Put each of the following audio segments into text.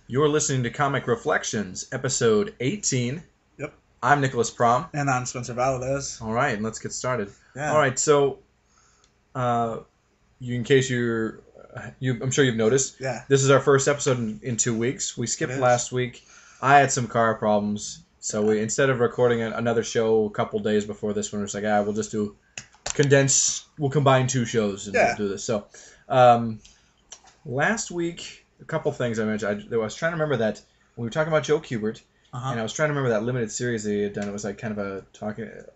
You're listening to Comic Reflections, episode 18. Yep. I'm Nicholas Prom. And I'm Spencer Valadez. All right, let's get started. Yeah. All right, so, in case I'm sure you've noticed, Yeah. this is our first episode in 2 weeks. We skipped It is. last week. I had some car problems, so we instead of recording another show a couple days before this one, we're just like, we'll just we'll combine 2 shows and we'll do this. So, last week, a couple things I mentioned. I was trying to remember that when we were talking about Joe Kubert, and I was trying to remember that limited series that he had done. It was like kind of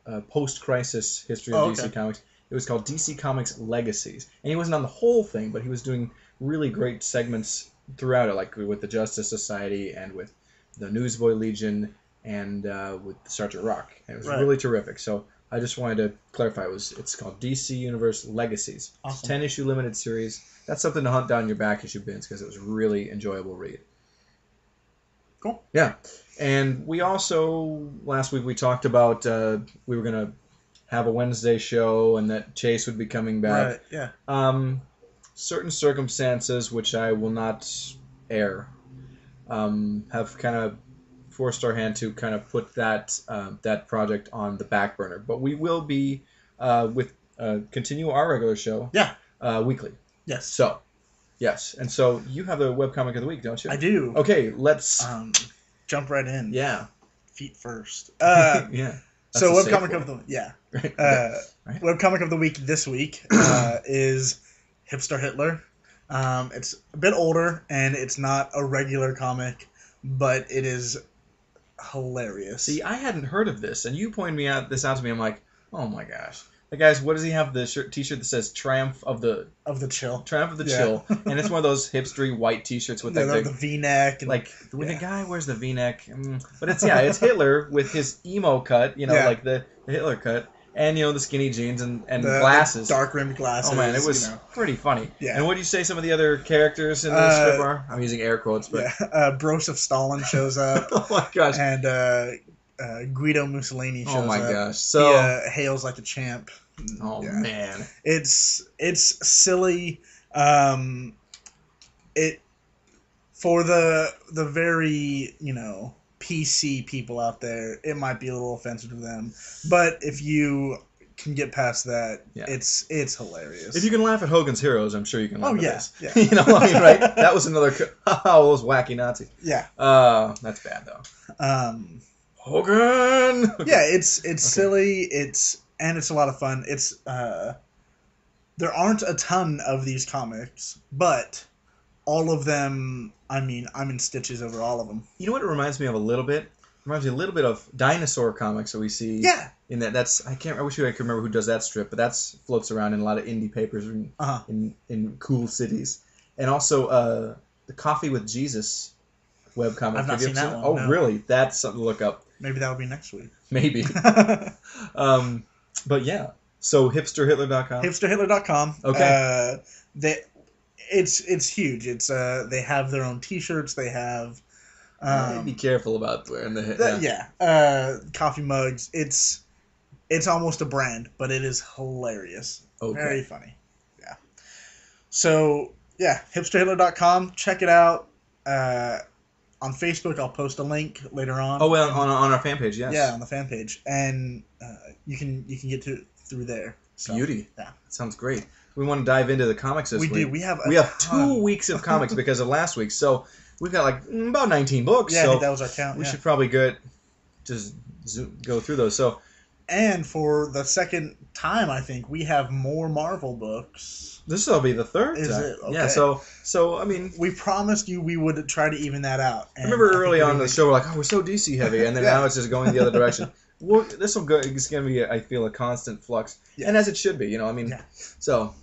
a post-crisis history of DC Comics. It was called DC Comics Legacies. And he wasn't on the whole thing, but he was doing really great segments throughout it, like with the Justice Society and with the Newsboy Legion and with Sergeant Rock. And it was really terrific. So I just wanted to clarify. It's called DC Universe Legacies. Awesome. It's a 10-issue limited series. That's something to hunt down your back issue bins because it was a really enjoyable read. Cool. Yeah. And we also, last week we talked about we were going to have a Wednesday show and that Chase would be coming back. Right, yeah. Certain circumstances, which I will not air, have kind of forced our hand to kind of put that project on the back burner. But we will be continue our regular show weekly. Yes. So, yes. And so you have the webcomic of the week, don't you? I do. Okay, let's... jump right in. Yeah. Feet first. Yeah. So webcomic of the... Yeah. Right. Webcomic of the week this week is Hipster Hitler. It's a bit older, and it's not a regular comic, but it is hilarious. See, I hadn't heard of this, and you pointed this out to me. I'm like, oh my gosh. Like, guys, what does he have? The T-shirt that says Triumph of the Chill. Triumph of the Chill. And it's one of those hipstery white T-shirts with the V-neck. And, like, when the guy wears the V-neck. But it's Hitler with his emo cut, like the Hitler cut. And, the skinny jeans and glasses. The dark-rimmed glasses. Oh, man, it was pretty funny. Yeah. And what do you say some of the other characters in the strip are? I'm using air quotes, but... Yeah, Broseph Stalin shows up. Oh, my gosh. And Guido Mussolini shows up. Oh, my gosh. So... He hails like a champ. Oh, man. It's silly. For the very, PC people out there, it might be a little offensive to them. But if you can get past that, it's hilarious. If you can laugh at Hogan's Heroes, I'm sure you can laugh at this. Yeah. Right? That was another... those wacky Nazis. Yeah. That's bad, though. Hogan! Yeah, it's silly. It's a lot of fun. It's there aren't a ton of these comics, but all of them, I'm in stitches over all of them. You know what it reminds me of a little bit? It reminds me a little bit of dinosaur comics that we see. Yeah. In that, I wish I could remember who does that strip, but that's floats around in a lot of indie papers in cool cities. And also the Coffee with Jesus webcomic. I've not seen that one. Oh, no. Really? That's something to look up. Maybe that'll be next week. Maybe. But yeah. So hipsterhitler.com. Hipsterhitler.com. Okay. It's huge. It's they have their own T-shirts. They have. Be careful about wearing the coffee mugs. It's almost a brand, but it is hilarious. Okay. Very funny. Yeah. So hipsterhitler.com. Check it out. On Facebook, I'll post a link later on. Oh, well, on our fan page, yes. Yeah, on the fan page, and you can get through there. So, Beauty. Yeah, that sounds great. We want to dive into the comics this week. We do. We have 2 weeks of comics because of last week, so we've got about 19 books. Yeah, so I think that was our count. We should probably go through those. So, and for the second time, I think we have more Marvel books. This will be the third time. Is it? Okay. Yeah. So I mean, we promised you we would try to even that out. I remember early on in the show, we're like, we're so DC heavy, and then now it's just going the other direction. This will go. It's going to be, I feel, a constant flux, and as it should be. So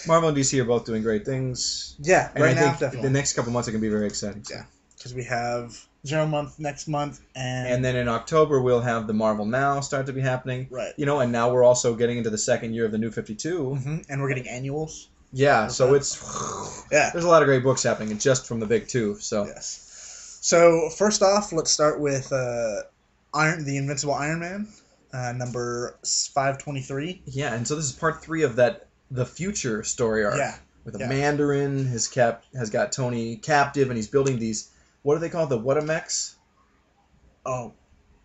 Marvel and DC are both doing great things. Yeah, and right I now, think definitely. the next couple months are going to be very exciting. So. Yeah, because we have Zero Month next month, and then in October we'll have the Marvel Now start to be happening. Right. And now we're also getting into the second year of the New 52. And we're getting annuals. Yeah, so it's there's a lot of great books happening just from the big two. So yes. So first off, let's start with the Invincible Iron Man, number 523. Yeah, and so this is part 3 of the future story arc. Yeah. With a Mandarin has got Tony captive, and he's building these what are they called? The Whatamechs? Oh,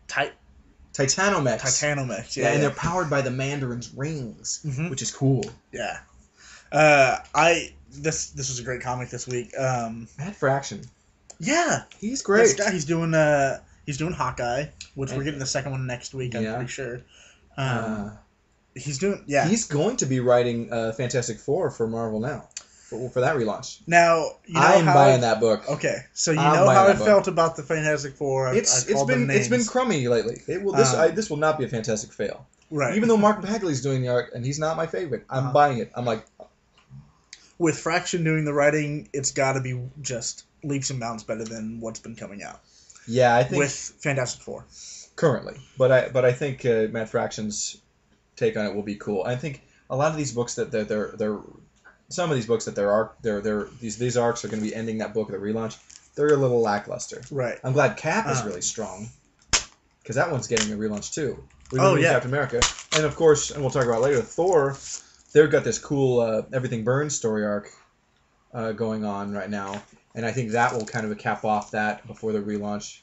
Titanomechs. Titanomechs, yeah. And they're powered by the Mandarin's rings, which is cool. Yeah. This was a great comic this week. Matt Fraction. Yeah. He's great. This guy, he's doing Hawkeye, which we're getting the second one next week, I'm pretty sure. He's doing, He's going to be writing Fantastic Four for Marvel now. For that relaunch. Now, I'm buying that book. Okay, so you know how I felt about the Fantastic Four. It's been crummy lately. This will not be a Fantastic fail. Right. Even though Mark Bagley's doing the art and he's not my favorite, I'm buying it. I'm like, with Fraction doing the writing, it's got to be just leaps and bounds better than what's been coming out. Yeah, I think with Fantastic Four currently, but I think Matt Fraction's take on it will be cool. I think a lot of these books that they're some of these books that these arcs are going to be ending that book, the relaunch. They're a little lackluster. Right. I'm glad Cap is really strong because that one's getting a relaunch too. Captain America, and of course, and we'll talk about later. Thor, they've got this cool Everything Burns story arc going on right now, and I think that will kind of cap off that before the relaunch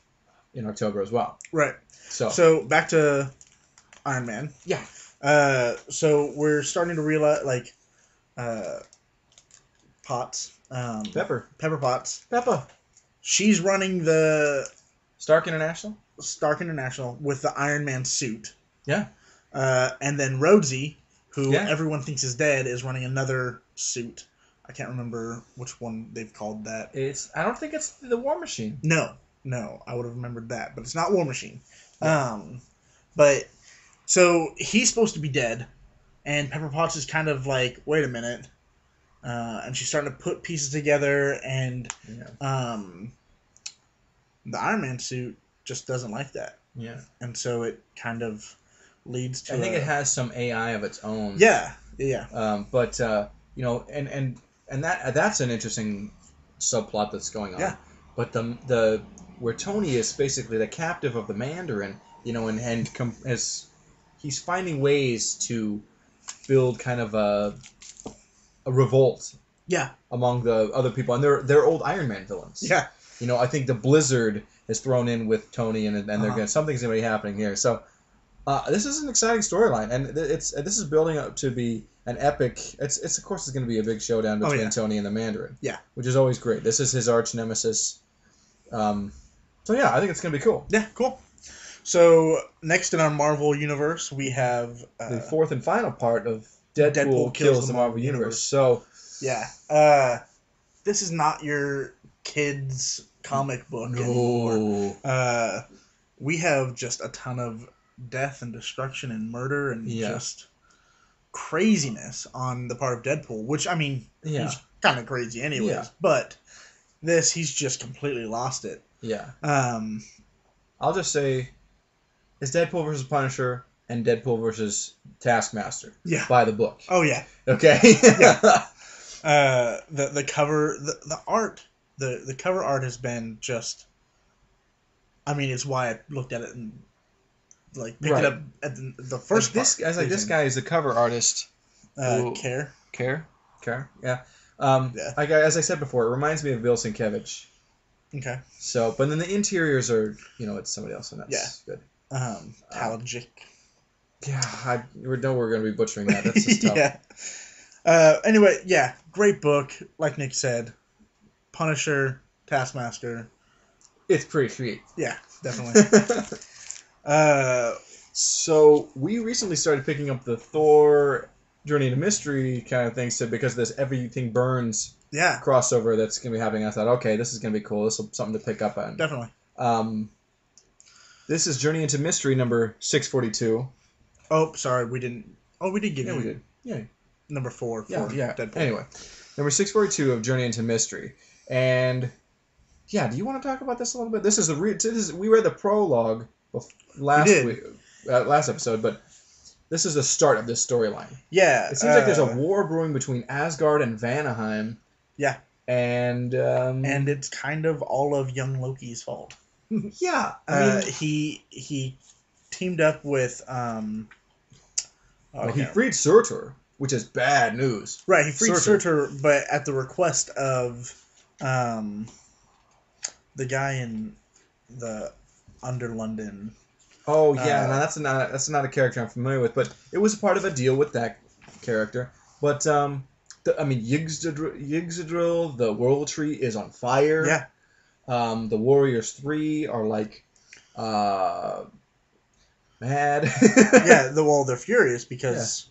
in October as well. Right. So back to Iron Man. Yeah. So we're starting to realize Potts. Pepper Potts. Peppa. She's running the Stark International with the Iron Man suit. Yeah. And then Rhodesy, who everyone thinks is dead, is running another suit. I can't remember which one they've called that. I don't think it's the War Machine. No, I would have remembered that, but it's not War Machine. Yeah. But so he's supposed to be dead, and Pepper Potts is kind of like, wait a minute, and she's starting to put pieces together, and the Iron Man suit just doesn't like that. Yeah, and so it kind of leads to. I think it has some AI of its own. Yeah. But and that's an interesting subplot that's going on. Yeah. But the where Tony is basically the captive of the Mandarin, he's finding ways to build kind of a revolt. Yeah. Among the other people, and they're old Iron Man villains. Yeah. I think the Blizzard is thrown in with Tony, and they're something's going to be happening here. So this is an exciting storyline, and this is building up to be an epic. It's of course it's going to be a big showdown between Tony and the Mandarin. Yeah. Which is always great. This is his arch nemesis. So yeah, I think it's going to be cool. Yeah, cool. So next in our Marvel universe, we have the fourth and final part of Deadpool kills the Marvel universe. So yeah, this is not your kids' comic book anymore. We have just a ton of death and destruction and murder and just craziness on the part of Deadpool, which, I mean, he's kind of crazy anyways, but he's just completely lost it. Yeah. I'll just say it's Deadpool versus Punisher and Deadpool versus Taskmaster. Yeah. By the book. Oh, yeah. Okay. Yeah. The cover, the art, the cover art has been just, I mean, it's why I looked at it and picked it up at the first part. This guy is the cover artist. Care. Yeah. As I said before, it reminds me of Bill Sienkiewicz. Okay. So, but then the interiors are, it's somebody else, and that's good. Talajic. Yeah, we know we're going to be butchering that. That's just tough. Yeah. Anyway, great book. Like Nick said, Punisher, Taskmaster. It's pretty sweet. Yeah, definitely. So we recently started picking up the Thor Journey into Mystery kind of things because of this Everything Burns crossover that's going to be happening. I thought, okay, this is going to be cool. This is something to pick up on. Definitely. This is Journey into Mystery number 642. Oh, sorry, we didn't. Oh, we did give you. Yeah, we did. Yeah. Number 4 for Deadpool. Anyway, number 642 of Journey into Mystery. And, do you want to talk about this a little bit? This is we read the prologue last episode, but this is the start of this storyline. Yeah. It seems like there's a war brewing between Asgard and Vanaheim. Yeah. And it's kind of all of young Loki's fault. Yeah. He teamed up with he freed Surtur, which is bad news. Right, he freed Surtur, but at the request of the guy in the Under London. Oh yeah, no, that's not a character I'm familiar with, but it was a part of a deal with that character. But Yggdrasil, the World Tree is on fire. Yeah. The Warriors 3 are like mad. Yeah, they're furious because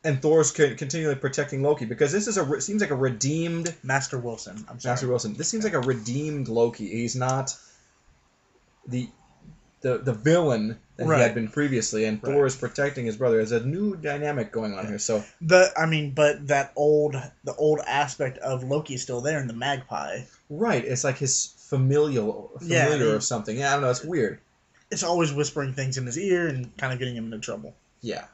and Thor's continually protecting Loki because this is seems like a redeemed Master Wilson. I'm sorry. Master Wilson. This seems like a redeemed Loki. He's not the villain that he had been previously, and Thor is protecting his brother. There's a new dynamic going on here. So but the old aspect of Loki is still there in the Magpie. Right, it's like his familiar or something. Yeah, I don't know. It's weird. It's always whispering things in his ear and kind of getting him into trouble. Yeah.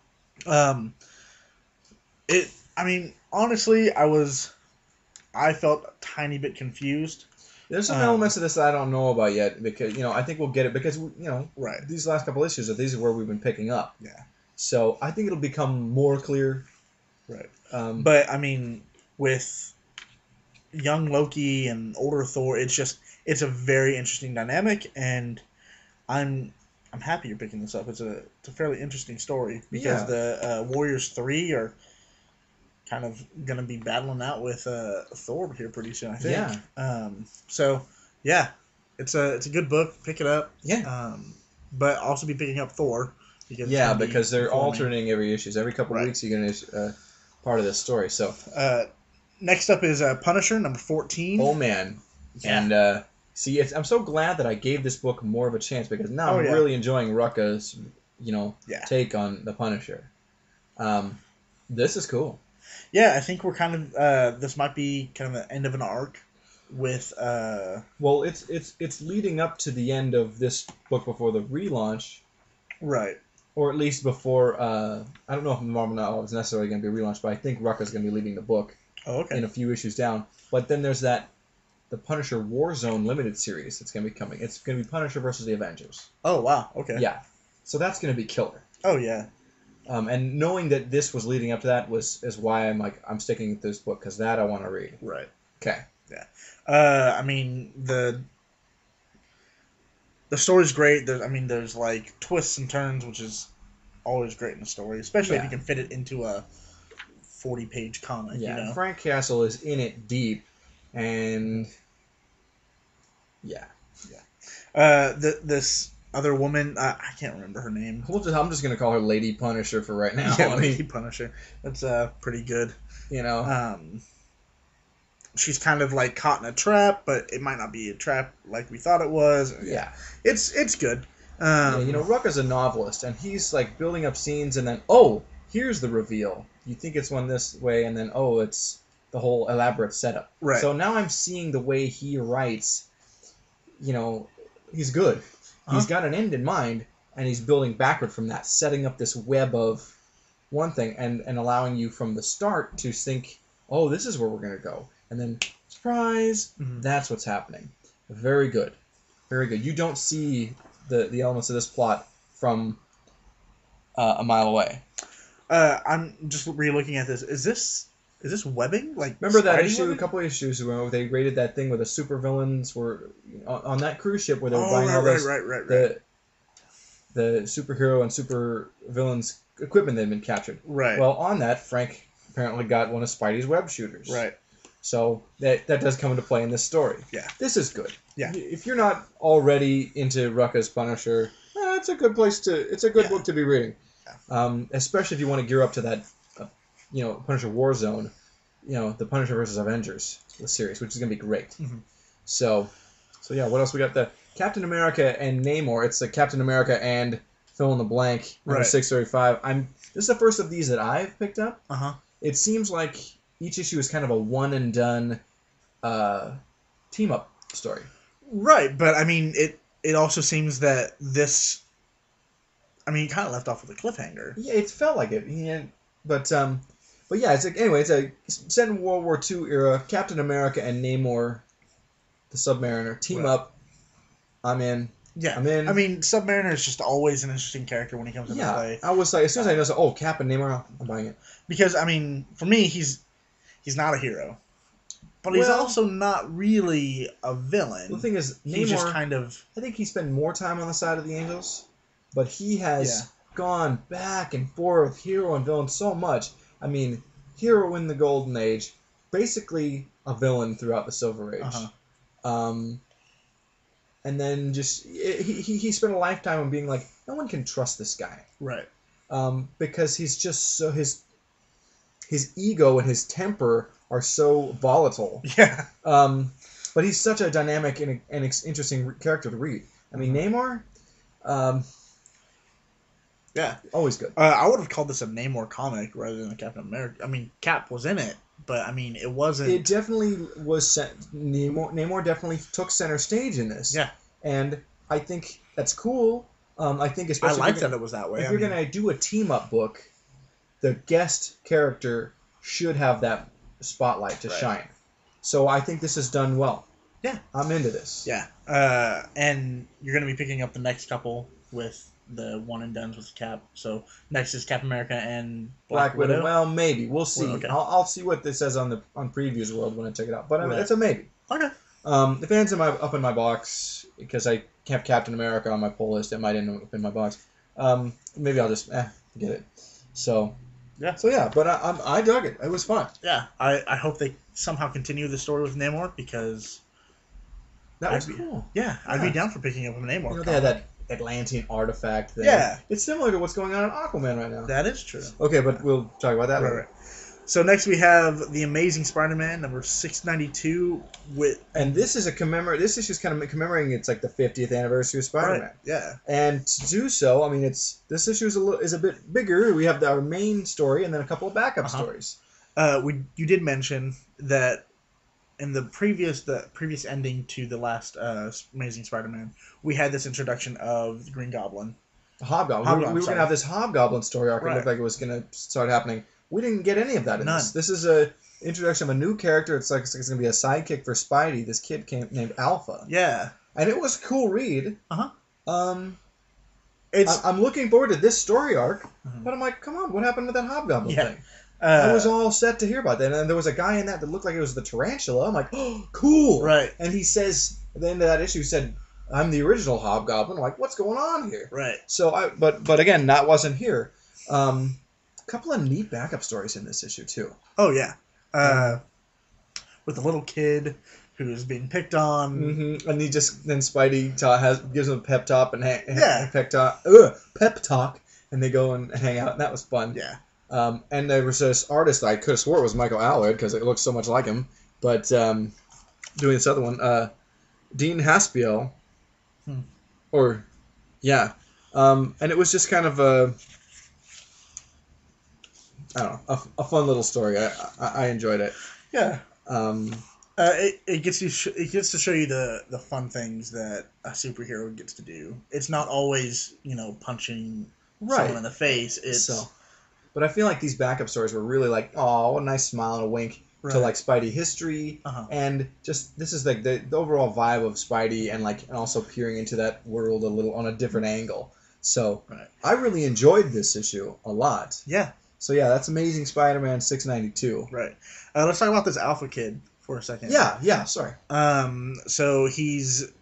Honestly, I felt a tiny bit confused. There's some elements of this that I don't know about yet because, I think we'll get it because, right. These last couple issues, these are where we've been picking up. Yeah. So I think it'll become more clear. Right. But, with young Loki and older Thor, it's a very interesting dynamic, and I'm happy you're picking this up. It's a fairly interesting story because the Warriors 3 are kind of going to be battling out with Thor here pretty soon, I think. Yeah. It's a good book. Pick it up. Yeah. But also be picking up Thor. Because they're alternating every issue. Every couple of weeks you're going to part of this story. So next up is Punisher, number 14. Oh, man. Yeah. And I'm so glad that I gave this book more of a chance because now I'm really enjoying Rucka's, take on the Punisher. This is cool. Yeah, I think we're kind of this might be kind of the end of an arc with well, it's leading up to the end of this book before the relaunch. Right. Or at least before I don't know if Marvel Now is necessarily going to be relaunched, but I think Rucka's going to be leading the book in a few issues down. But then there's the Punisher Warzone limited series that's going to be coming. It's going to be Punisher versus the Avengers. Oh, wow. Okay. Yeah. So that's going to be killer. Oh, yeah. And knowing that this was leading up to that is why I'm sticking with this book because that I want to read. Right. Okay. Yeah. The story's great. There's like twists and turns, which is always great in a story, especially if you can fit it into a 40-page comic. Yeah. Frank Castle is in it deep, and yeah. This other woman, I can't remember her name. I'm just gonna call her Lady Punisher for right now. Yeah, Lady Punisher. That's pretty good. She's kind of like caught in a trap, but it might not be a trap like we thought it was. Yeah. It's good. Rucka's a novelist, and he's like building up scenes, and then here's the reveal. You think it's one this way, and then it's the whole elaborate setup. Right. So now I'm seeing the way he writes. He's good. He's got an end in mind, and he's building backward from that, setting up this web of one thing, and allowing you from the start to think, this is where we're going to go. And then, surprise, that's what's happening. Very good. Very good. You don't see the elements of this plot from a mile away. I'm just re-looking at this. Is this webbing? Like, remember that issue, a couple of issues where they rated that thing where the supervillains were on that cruise ship where they were buying all those the superhero and supervillains equipment that had been captured. Right. Well, on that, Frank apparently got one of Spidey's web shooters. Right. So that does come into play in this story. Yeah. This is good. Yeah. If you're not already into Rucka's Punisher, it's a good place it's a good book to be reading. Yeah. Especially if you want to gear up to that, Punisher Warzone, the Punisher versus Avengers series, which is going to be great. Mm-hmm. So yeah, what else we got? The Captain America and Namor. It's the Captain America and fill in the blank, number 635. This is the first of these that I've picked up. It seems like each issue is kind of a one and done team up story. Right, but it also seems that this it kind of left off with a cliffhanger. Yeah, it felt like it. Yeah, but yeah, it's set in World War II era. Captain America and Namor, the Submariner, team up. I'm in. Yeah, I'm in. Submariner is just always an interesting character when he comes into play. I was like, as soon as I noticed, Cap and Namor, I'm buying it. Because for me, he's not a hero, But he's also not really a villain. The thing is, Namor, he's just kind of... I think he spent more time on the side of the angels, but he has gone back and forth, hero and villain, so much. I mean, hero in the Golden Age, basically a villain throughout the Silver Age. And then just he spent a lifetime of being like, no one can trust this guy, right? Because he's just so his ego and his temper are so volatile. Yeah. But he's such a dynamic and interesting character to read. I mean, Namor. Yeah. Always good. I would have called this a Namor comic rather than a Captain America. I mean, Cap was in it, but I mean, it wasn't. It definitely was. Namor definitely took center stage in this. Yeah. And I think that's cool. I think especially. I like that it was that way. If you're gonna do a team up book, the guest character should have that spotlight to shine. So I think this is done well. Yeah. I'm into this. Yeah. And you're going to be picking up the next couple with the one and dones with Cap. So next is Captain America and Black Widow. Well, maybe. We'll see. Well, okay. I'll see what this says on Previews World when I check it out. But I mean, it's a maybe. Okay. If it ends up in my box, because I have Captain America on my pull list, it might end up in my box. Maybe I'll just forget it. So... Yeah. So yeah, but I dug it. It was fun. Yeah. I hope they somehow continue the story with Namor because that was cool. Yeah, I'd be down for picking up a Namor. You know, they had that Atlantean artifact thing. Yeah. It's similar to what's going on in Aquaman right now. That is true. Okay, but we'll talk about that later. Right. So next we have The Amazing Spider-Man number 692 with... And this is this issue's kind of commemorating it's like the 50th anniversary of Spider-Man. Right. Yeah. And to do so, I mean, this issue is a bit bigger. We have our main story and then a couple of backup stories. You did mention that in the previous ending to the last Amazing Spider-Man, we had this introduction of the Green Goblin. The Hobgoblin. We were going to have this Hobgoblin story arc. It looked like it was going to start happening. We didn't get any of that in this. This is a introduction of a new character. It's like it's going to be a sidekick for Spidey. This kid named Alpha. Yeah. And it was a cool read. Uh-huh. I'm looking forward to this story arc, but I'm like, come on, what happened with that Hobgoblin thing? I was all set to hear about that. And there was a guy in that looked like it was the Tarantula. I'm like, oh, cool. Right. And he says, at the end of that issue, said, I'm the original Hobgoblin. I'm like, what's going on here? Right. So, but again, that wasn't here. Couple of neat backup stories in this issue too. Oh yeah, with a little kid who's being picked on, and then Spidey gives him a pep talk and pep talk, and they go and hang out, and that was fun. Yeah. And there was this artist I could have swore it was Michael Allred because it looks so much like him, but doing this other one, Dean Haspiel, and it was just kind of a. I don't know, a fun little story. I enjoyed it. Yeah. It gets to show you the fun things that a superhero gets to do. It's not always punching someone in the face. But I feel like these backup stories were really like, oh, what a nice smile and a wink to like Spidey history, and just this is like the overall vibe of Spidey and also peering into that world a little on a different angle. So I really enjoyed this issue a lot. Yeah. So yeah, that's Amazing Spider-Man 692. Right. Let's talk about this Alpha kid for a second. Yeah, sorry. So he's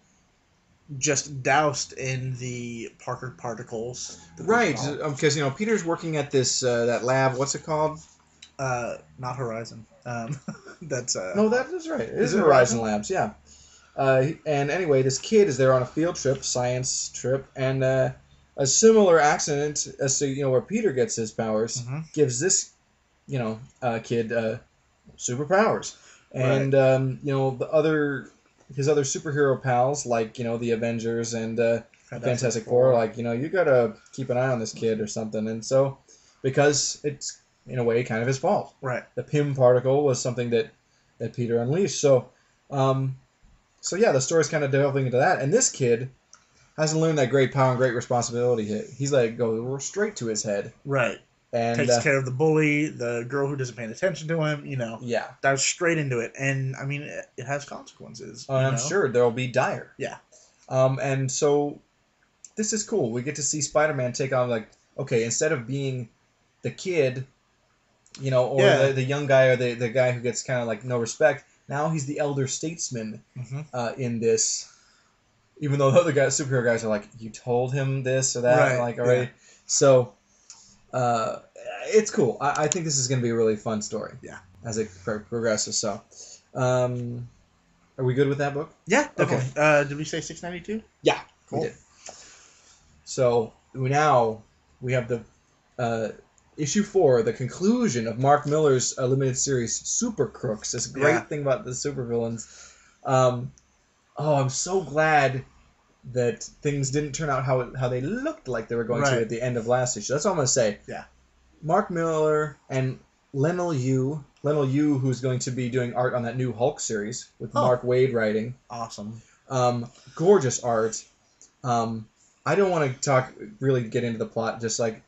just doused in the Parker particles. Right, because Peter's working at this that lab. What's it called? Not Horizon. That's no, that is right. It is Horizon Labs. Yeah. And anyway, this kid is there on a field trip, science trip, and a similar accident as to where Peter gets his powers gives this kid superpowers, and his other superhero pals like the Avengers and Fantastic Four you gotta keep an eye on this kid or something, and so because it's in a way kind of his fault. Right. The Pym particle was something that Peter unleashed, so yeah, the story's kind of delving into that, and this kid hasn't learned that great power and great responsibility hit. He's let it go straight to his head. Right. And takes care of the bully, the girl who doesn't pay attention to him, Yeah. Dives straight into it. And, I mean, it has consequences. I'm sure there'll be dire. Yeah. And so, this is cool. We get to see Spider-Man take on, instead of being the kid, or the young guy or the guy who gets kind of, no respect, Now he's the elder statesman Mm-hmm. in this. Even though the other superhero guys are like, you told him this or that, Right, like already. Yeah. So, it's cool. I think this is going to be a really fun story. Yeah. As it progresses. So, are we good with that book? Yeah, definitely. Okay. Did we say 692? Yeah, cool. We did. So now we have the issue 4, the conclusion of Mark Millar's limited series Super Crooks. This great thing about the supervillains. I'm so glad that things didn't turn out how they looked like they were going to at the end of last issue. That's all I'm going to say. Yeah. Mark Millar and Leinil Yu, who's going to be doing art on that new Hulk series with Mark Waid writing. Awesome. Gorgeous art. I don't want to really get into the plot, just like,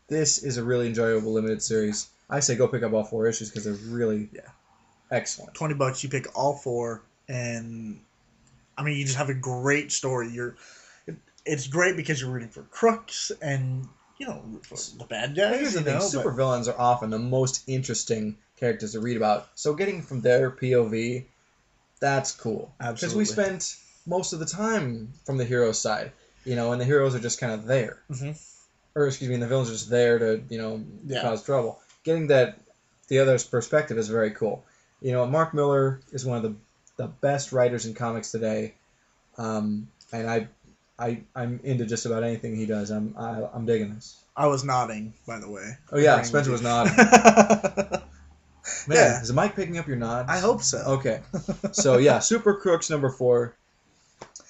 this is a really enjoyable limited series. I say go pick up all 4 issues because they're really excellent. $20, you pick all 4, and I mean, you just have a great story. It's great because you're rooting for crooks and, root for the bad guys. Here's the thing, supervillains are often the most interesting characters to read about. So getting from their POV, that's cool. Absolutely. Because we spent most of the time from the hero's side, and the heroes are just kind of there. Mm-hmm. Or, excuse me, the villains are just there to, cause trouble. Getting the other's perspective is very cool. Mark Millar is one of the best writers in comics today, and I'm into just about anything he does. I'm digging this. I was nodding, by the way. Oh yeah, Spencer was nodding. Man, is the mic picking up your nods? I hope so. Okay, so yeah, Super Crooks number 4.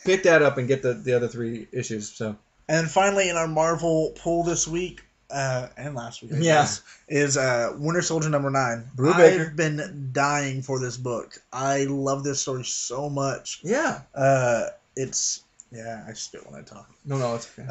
Pick that up and get the other 3 issues. So. And finally, in our Marvel pull this week, and last week, I guess, is Winter Soldier number 9. Brubaker. I've been dying for this book. I love this story so much. Yeah. I spit when I talk. No, it's okay.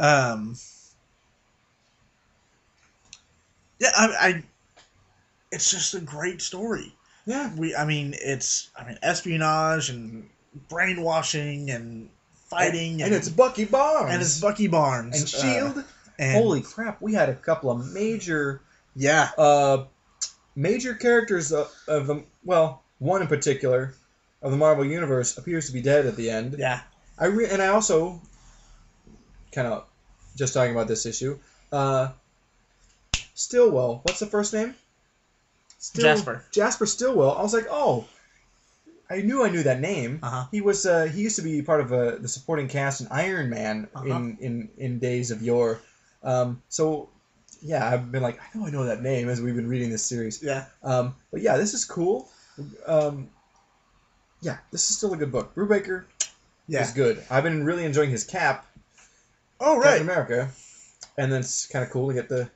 It's just a great story. Yeah. It's espionage and brainwashing and fighting. And it's Bucky Barnes. And it's Bucky Barnes. And S.H.I.E.L.D. And holy crap, we had a couple of major characters of them. Well, one in particular of the Marvel Universe appears to be dead at the end. Yeah. And I also, kind of, just talking about this issue, Stillwell. What's the first name? Jasper. Jasper Stillwell. I was like, oh, I knew that name. Uh-huh. He used to be part of the supporting cast in Iron Man in days of yore. So yeah, I've been like, I know that name as we've been reading this series. Yeah. But yeah, this is cool. Yeah, this is still a good book. Brubaker is good. I've been really enjoying his cap. Oh, right. Captain America. And then it's kind of cool to get the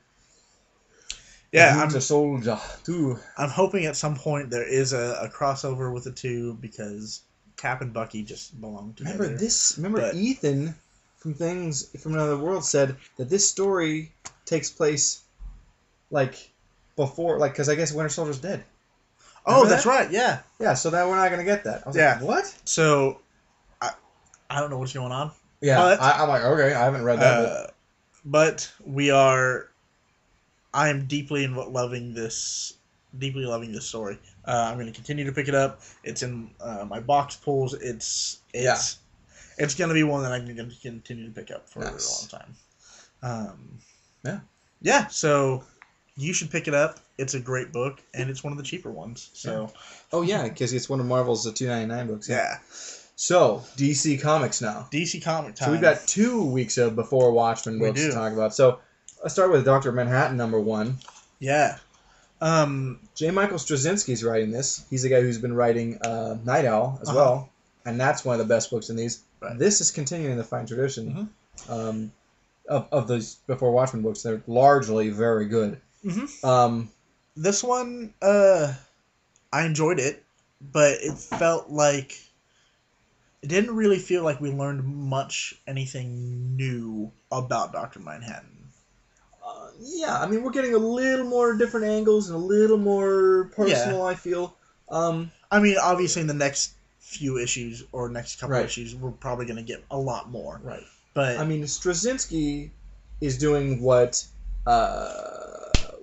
Winter Soldier too. I'm hoping at some point there is a crossover with the two because Cap and Bucky just belong together. Remember Ethan from Things from Another World said that this story takes place before, because I guess Winter Soldier's dead. Remember that's right, yeah. Yeah, so that we're not going to get that. I was like, what? So, I don't know what's going on. Yeah, I'm like, okay, I haven't read that. But I am deeply loving this story. I'm going to continue to pick it up. It's in my box pulls. It's going to be one that I'm going to continue to pick up for a long time. Yeah, so you should pick it up. It's a great book, and it's one of the cheaper ones. So, oh yeah, because it's one of Marvel's $2.99 books. Yeah. So DC Comics now. DC Comic time. So we've got 2 weeks of Before Watchmen books to talk about. So let's start with Dr. Manhattan number 1. Yeah. J. Michael Straczynski's writing this. He's the guy who's been writing Night Owl as well, and that's one of the best books in these. Right. This is continuing the fine tradition of those Before Watchmen books. They're largely very good. Mm-hmm. This one, I enjoyed it, but it felt like it didn't really feel like we learned anything new about Dr. Manhattan. Yeah, I mean, we're getting a little more different angles and a little more personal, I feel. I mean, obviously in the next few issues or next couple issues, we're probably going to get a lot more. Right. But I mean, Straczynski is doing what...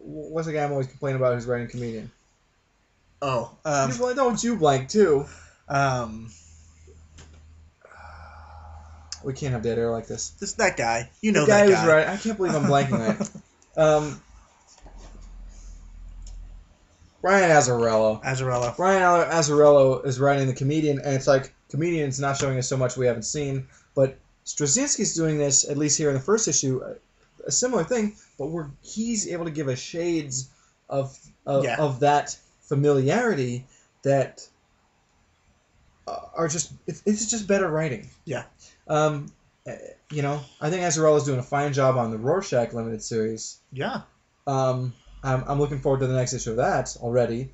what's the guy I'm always complaining about who's writing Comedian? Oh. Don't you blank, too. We can't have dead air like this. Just that guy. You know the guy that guy. Who's right. I can't believe I'm blanking on it. Brian Azzarello. Brian Azzarello is writing The Comedian, and it's like, Comedian's not showing us so much we haven't seen, but Straczynski's doing this, at least here in the first issue, a similar thing, but where he's able to give us shades of that familiarity that are just, it's just better writing. Yeah. I think Azzarello's doing a fine job on the Rorschach limited series. Yeah. I'm looking forward to the next issue of that already.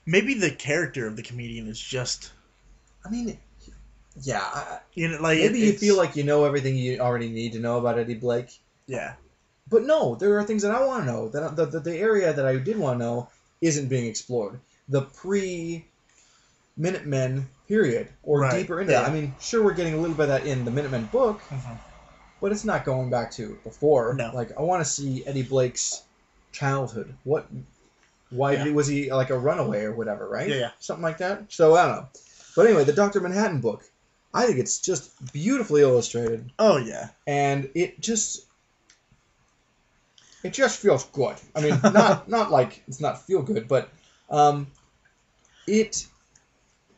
Maybe the character of the Comedian is just... I mean, yeah. Maybe you feel like you know everything you already need to know about Eddie Blake. Yeah. But no, there are things that I want to know. That the area that I did want to know isn't being explored. The pre-Minutemen period, or deeper into that. I mean, sure, we're getting a little bit of that in the Minutemen book, but it's not going back to before. No. Like, I want to see Eddie Blake's childhood. Why was he like a runaway or whatever, right? Yeah. Something like that. So I don't know. But anyway, the Dr. Manhattan book, I think it's just beautifully illustrated. Oh yeah. And it just feels good. I mean, not like it's not feel good, but it.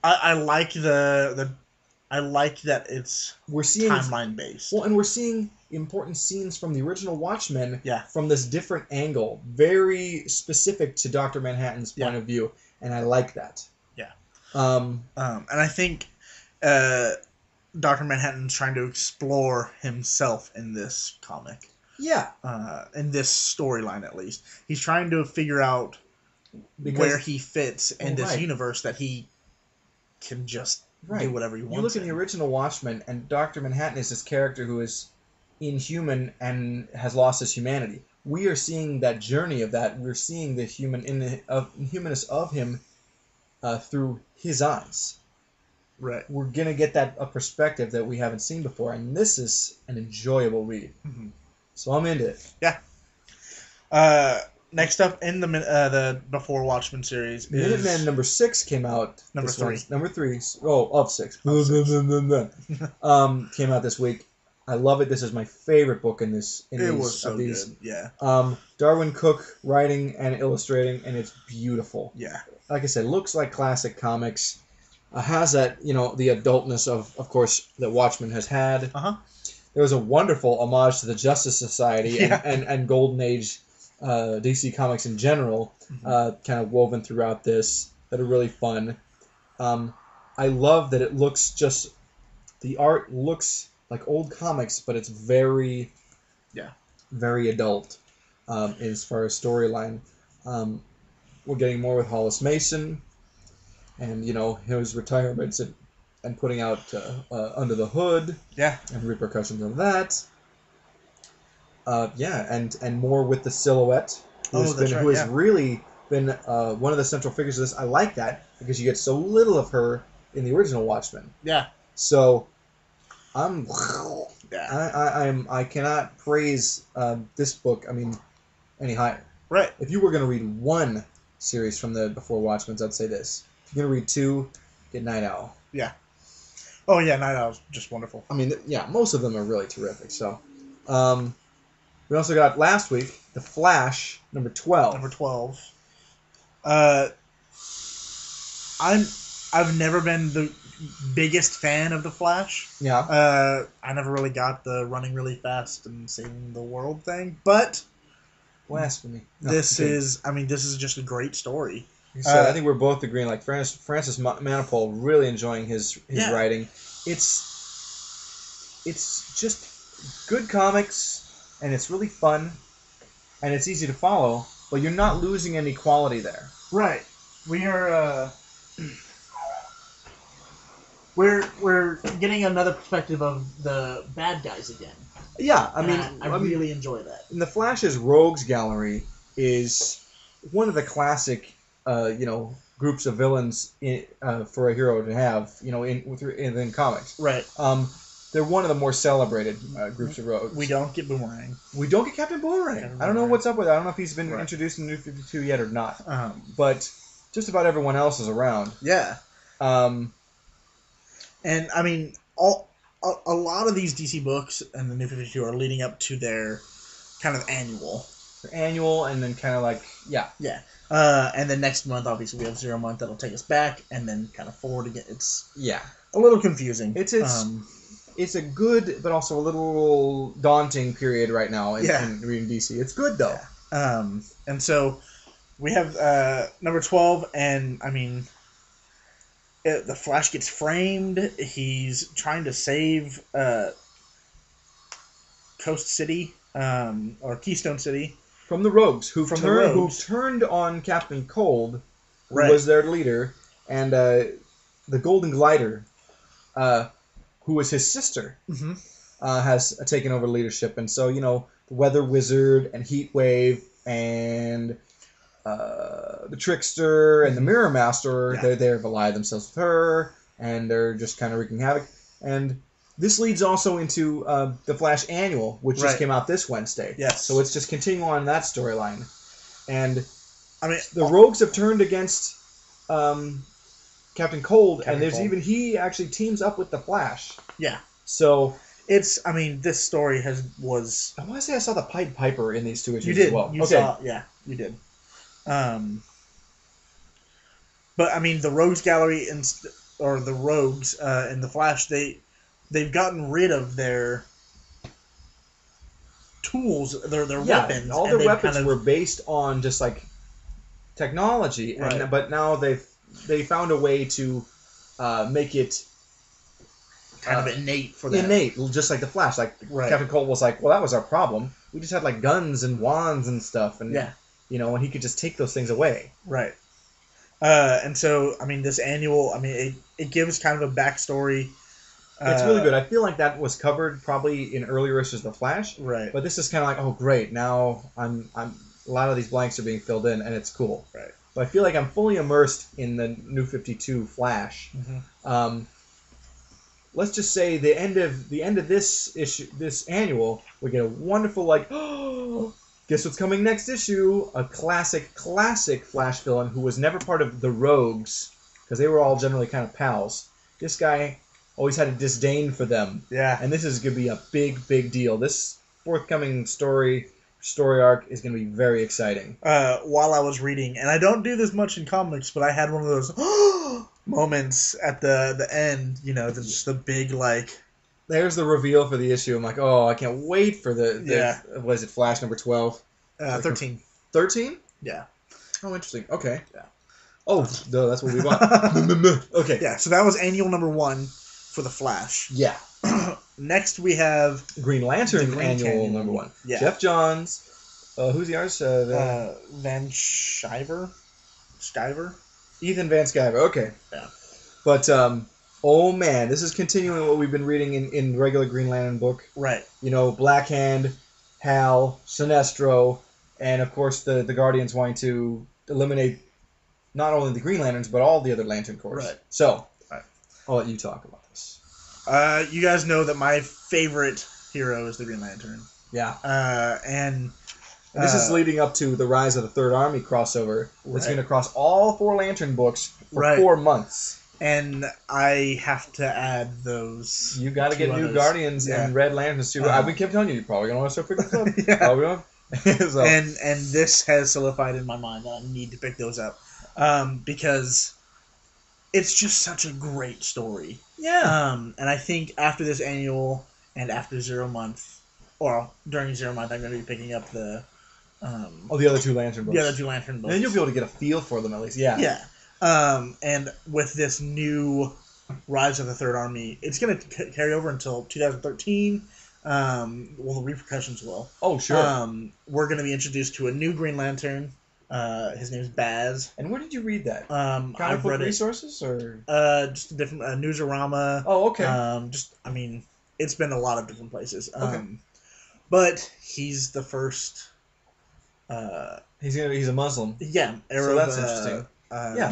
I like I like that it's timeline based. Well, and we're seeing important scenes from the original Watchmen from this different angle, very specific to Dr. Manhattan's point of view, and I like that. Yeah. And I think Dr. Manhattan's trying to explore himself in this comic. Yeah. In this storyline, at least. He's trying to figure out where he fits in this universe that he can just do whatever he wants. You look at the original Watchmen, and Dr. Manhattan is this character who is inhuman and has lost his humanity. We are seeing that journey of that. We're seeing the humanness of him through his eyes. Right. We're gonna get a perspective that we haven't seen before, and this is an enjoyable read. Mm-hmm. So I'm into it. Yeah. Next up in the Before Watchmen series is... Minutemen number 6 came out. Number 3. Number 3. Oh, of 6. Of 6. Came out this week. I love it. This is my favorite book in this. It was so good. Yeah. Darwin Cook writing and illustrating, and it's beautiful. Yeah. Like I said, looks like classic comics. Has that, the adultness of course, that Watchmen has had. Uh-huh. There was a wonderful homage to the Justice Society and Golden Age DC Comics in general, kind of woven throughout this, that are really fun. I love that it looks the art looks like old comics, but it's very adult as far as storyline. We're getting more with Hollis Mason, and his retirements and putting out Under the Hood, and repercussions of that. And more with the Silhouette, who has really been one of the central figures of this. I like that because you get so little of her in the original Watchmen. Yeah. So I cannot praise this book, any higher. Right. If you were going to read one series from the Before Watchmen, I'd say this. If you're going to read 2, get Night Owl. Yeah. Oh yeah, Night Owl's just wonderful. Most of them are really terrific. So, we also got last week The Flash, number 12. Number 12. I've never been the biggest fan of The Flash. Yeah. I never really got the running really fast and saving the world thing, but blasphemy. This is just a great story. So I think we're both agreeing. Like Francis Manapul, really enjoying his writing. It's just good comics, and it's really fun, and it's easy to follow. But you're not losing any quality there. Right. We're getting another perspective of the bad guys again. Yeah, I really enjoy that. And the Flash's Rogues Gallery is one of the classic, groups of villains for a hero to have, in comics. Right. They're one of the more celebrated groups of rogues. We don't get Boomerang. We don't get Captain Boomerang. I don't know what's up with that. I don't know if he's been introduced in New 52 yet or not. Uh-huh. But just about everyone else is around. Yeah. Um, and I mean, a lot of these DC books and the New 52 are leading up to their kind of annual. Annual, and then kind of like, yeah. Yeah. And then next month, obviously, we have Zero Month that'll take us back, and then kind of forward again. It's a little confusing. It's a good, but also a little daunting period right now in reading DC. It's good, though. Yeah. And so we have number 12, and, I mean, the Flash gets framed. He's trying to save Coast City, or Keystone City. From the Rogues, who turned on Captain Cold, who was their leader, and the Golden Glider, who was his sister, has taken over leadership. And so, the Weather Wizard and Heat Wave and the Trickster and the Mirror Master, they've allied themselves with her, and they're just kind of wreaking havoc. And this leads also into the Flash Annual, which just came out this Wednesday. Yes. So it's just continuing on that storyline. And I mean, the Rogues have turned against Captain Cold, and he actually teams up with the Flash. Yeah. So this story was. I want to say I saw the Pied Piper in these two issues you did. as well. You saw, you did. But I mean, the Rogues Gallery or the Rogues in the Flash, they've gotten rid of their tools, their weapons. All their weapons were based on just like technology, but now they found a way to make it kind of innate for them. Innate, just like the Flash. Like Captain Cold was like, well, that was our problem. We just had like guns and wands and stuff, and and he could just take those things away. Right. And so, I mean, this annual, it gives kind of a backstory. It's really good. I feel like that was covered probably in earlier issues of The Flash. Right. But this is kind of like, oh, great. Now a lot of these blanks are being filled in, and it's cool. Right. But I feel like I'm fully immersed in the New 52 Flash. Mm-hmm. Let's just say the end of this issue, this annual, we get a wonderful guess what's coming next issue? A classic Flash villain who was never part of the Rogues, because they were all generally kind of pals. This guy always had a disdain for them. Yeah. And this is going to be a big deal. This forthcoming story arc is going to be very exciting. While I was reading, and I don't do this much in comics, but I had one of those moments at the end, just the big, There's the reveal for the issue. I'm like, oh, I can't wait for what is it, Flash number 12? 13. 13? Yeah. Oh, interesting. Okay. Yeah. Oh, no, that's what we want. Okay. Yeah, so that was annual number 1 for the Flash. Yeah. Next we have Green Lantern annual number 1. Yeah. Jeff Johns. Who's the artist? Van Sciver? Ethan Van Sciver. Okay. Yeah. But oh man, this is continuing what we've been reading in regular Green Lantern book. Right. Black Hand, Hal, Sinestro, and of course the Guardians wanting to eliminate not only the Green Lanterns but all the other Lantern Corps. Right. So, I'll let you talk about this. You guys know that my favorite hero is the Green Lantern. Yeah. And this is leading up to the Rise of the Third Army crossover. It's going to cross all 4 Lantern books for 4 months. And I have to add those. You got to get new Guardians and Red Lanterns too. I've been kept telling you, you're probably going to want to start picking those up. Probably going. So. And this has solidified in my mind that I need to pick those up because it's just such a great story. Yeah. And I think after this annual and after 0 month, or during 0 month, I'm going to be picking up the the other 2 Lantern books. The other 2 Lantern books. And you'll be able to get a feel for them at least. Yeah. Yeah. And with this new Rise of the Third Army, it's going to carry over until 2013. The repercussions will. Oh, sure. We're going to be introduced to a new Green Lantern. His name's Baz. And where did you read that? I've read resources or just a different Newsarama. Oh, okay. It's been a lot of different places. Okay. But he's the first. He's a Muslim. Yeah, so that's interesting.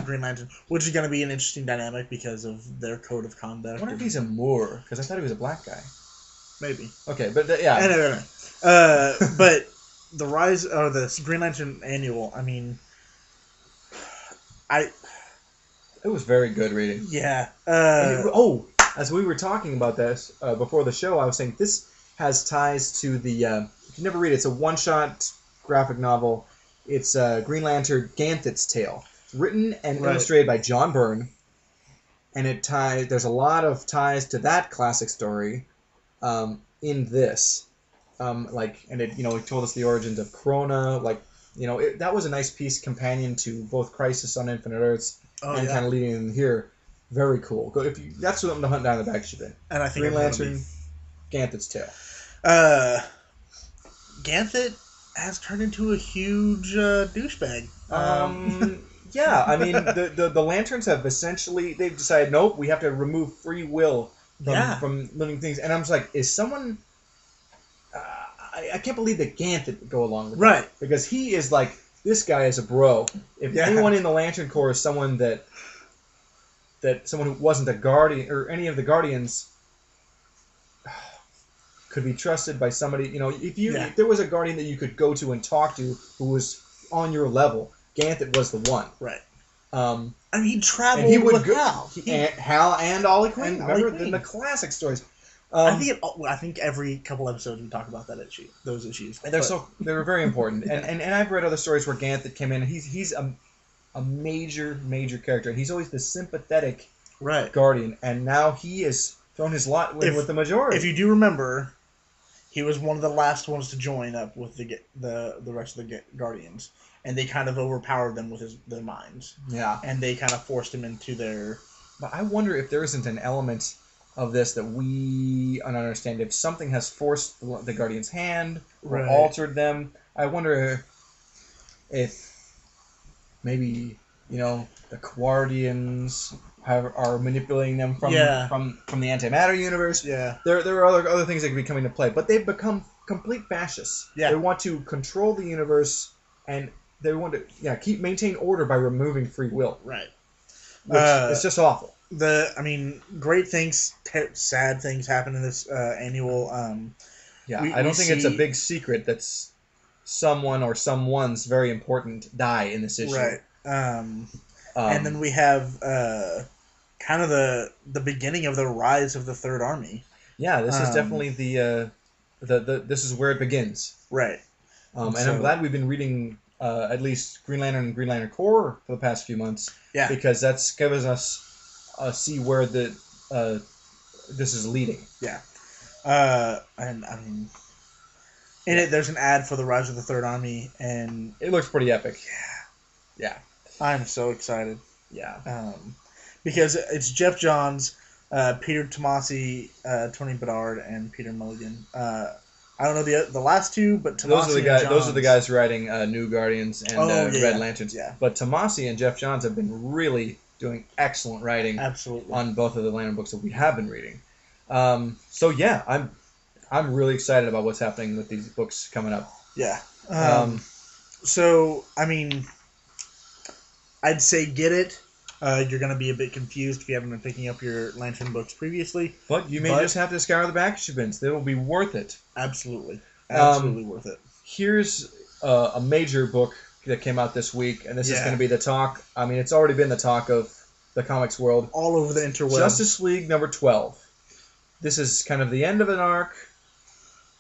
Green Lantern, which is going to be an interesting dynamic because of their code of conduct. I wonder if he's a Moor, because I thought he was a black guy. Maybe. Okay, but yeah. Anyway. But the Rise, or the Green Lantern annual, It was very good reading. Yeah. As we were talking about this before the show, I was saying this has ties to the. If you never read it, it's a one-shot graphic novel. It's Green Lantern Ganthet's Tale. It's written and illustrated by John Byrne, and there's a lot of ties to that classic story in this. It told us the origins of Krona. That was a nice piece companion to both Crisis on Infinite Earths kind of leading in here. Very cool. That's something to hunt down the Bagship in. And I think Green Lantern, Ganthet's Tale. Ganthet has turned into a huge douchebag. Yeah, I mean the Lanterns have they've decided nope, we have to remove free will from living things, and I'm just like, is someone? I can't believe that Ganthet would go along with that. Because he is like, this guy is a bro. If anyone in the Lantern Corps is someone that someone who wasn't a Guardian or any of the Guardians could be trusted by somebody, if there was a Guardian that you could go to and talk to who was on your level, Ganthet was the one. Right. He traveled with Hal. Hal and Ollie Queen. Remember in the classic stories. I think every couple episodes we talk about those issues. And they're very important. And I've read other stories where Ganthet came in, and he's a major character, and he's always the sympathetic Guardian, and now he has thrown his lot with the majority. If you do remember, he was one of the last ones to join up with the rest of the Guardians, and they kind of overpowered them with their minds. Yeah, and they kind of forced him into their. But I wonder if there isn't an element of this that we don't understand. If something has forced the Guardian's hand or altered them, I wonder if maybe the Guardians are manipulating them from the antimatter universe. Yeah, there are other things that could be coming into play, but they've become complete fascists. Yeah, they want to control the universe, and they want to maintain order by removing free will. Right, which it's just awful. Great things, sad things happen in this annual. I don't think it's a big secret that's someone or someone's very important die in this issue. Right. And then we have kind of the beginning of the rise of the Third Army. Yeah, this is definitely the this is where it begins. Right. And I'm glad we've been reading at least Green Lantern and Green Lantern Corps for the past few months. Yeah. Because that's gives us see where this is leading. Yeah. And in it, there's an ad for the Rise of the Third Army, and it looks pretty epic. Yeah. I'm so excited. Yeah. Because it's Jeff Johns, Peter Tomasi, Tony Bedard, and Peter Mulligan. I don't know the last two, but Tomasi those are the guys writing New Guardians and Red Lanterns. Yeah. But Tomasi and Jeff Johns have been really doing excellent writing. Absolutely. On both of the Lantern books that we have been reading. I'm really excited about what's happening with these books coming up. Yeah. I'd say get it. You're going to be a bit confused if you haven't been picking up your Lantern books previously. But you may just have to scour the Bagship bins. They will be worth it. Absolutely. Absolutely worth it. Here's a major book that came out this week, and this is going to be the talk. I mean, it's already been the talk of the comics world. All over the interwebs. Justice League number 12. This is kind of the end of an arc,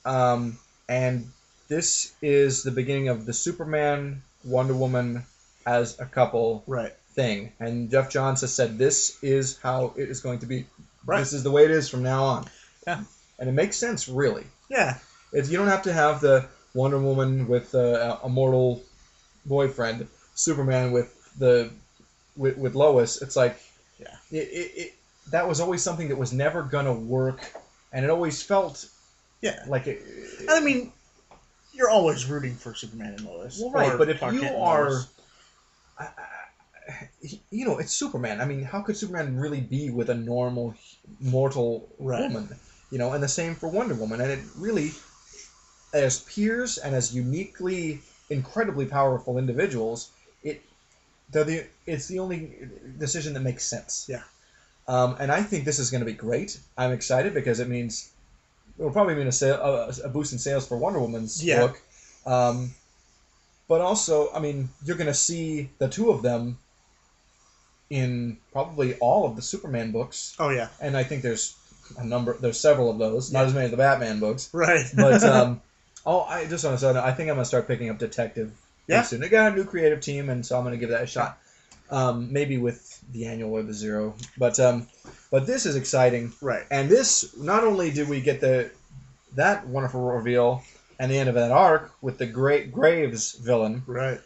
and this is the beginning of the Superman, Wonder Woman as a couple thing. And Jeff Johns has said this is how it is going to be. Right. This is the way it is from now on. Yeah. And it makes sense, really. Yeah. You don't have to have the Wonder Woman with a mortal boyfriend, Superman with Lois. It's like, that was always something that was never gonna work, and it always felt like it. I mean, you're always rooting for Superman and Lois. Well, right, but if you are, it's Superman. I mean, how could Superman really be with a normal mortal woman? And the same for Wonder Woman, and it really, as peers and as uniquely, incredibly powerful individuals, it's the only decision that makes sense. Yeah. And I think this is going to be great. I'm excited because it will probably mean a boost in sales for Wonder Woman's book. But also, I mean, you're going to see the two of them in probably all of the Superman books. Oh yeah. And I think there's several of those, not as many as the Batman books. Right. But I just want to say, I think I'm gonna start picking up Detective. Yeah. Soon. They got a new creative team, and so I'm gonna give that a shot. Maybe with the annual or the zero, but this is exciting. Right. And this, not only did we get that wonderful reveal and the end of that arc with the great Graves villain. Right.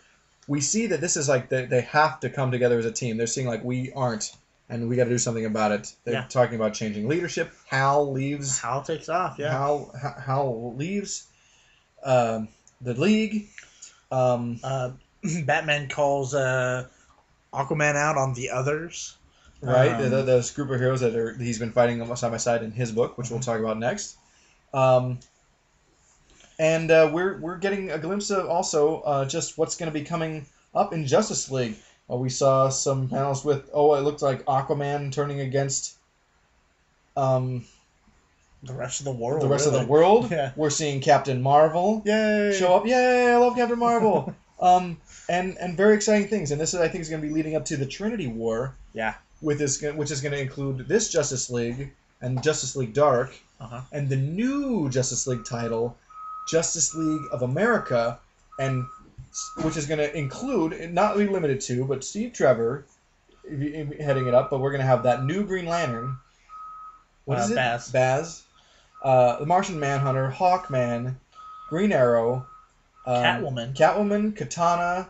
We see that this is like they have to come together as a team. They're seeing like we aren't, and we got to do something about it. They're talking about changing leadership. Hal leaves. Hal takes off. Yeah. Hal leaves. The League. Batman calls Aquaman out on the others. Right, those group of heroes that he's been fighting side by side in his book, which we'll talk about next. And we're getting a glimpse of also just what's going to be coming up in Justice League. We saw some panels with it looked like Aquaman turning against the rest of the world. The rest of the world. Yeah. We're seeing Captain Marvel show up. Yay! I love Captain Marvel. And very exciting things. And this I think is going to be leading up to the Trinity War. Yeah. With this, which is going to include this Justice League and Justice League Dark, and the new Justice League title, Justice League of America, and which is going to include, not be limited to, but Steve Trevor heading it up. But we're going to have that new Green Lantern. What is it? Baz. The Martian Manhunter, Hawkman, Green Arrow, Catwoman, Katana,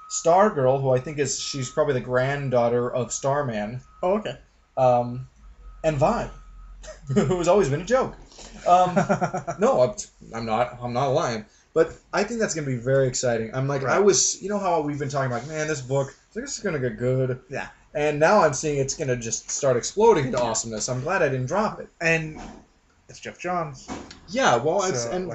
Stargirl, who I think she's probably the granddaughter of Starman. Oh, okay. And Vibe, who has always been a joke. No, I'm not lying. But I think that's going to be very exciting. I'm like, right. You know how we've been talking about, man, this book, this is going to get good. Yeah. And now I'm seeing it's going to just start exploding into awesomeness. I'm glad I didn't drop it. And it's Jeff Johns. Yeah, well,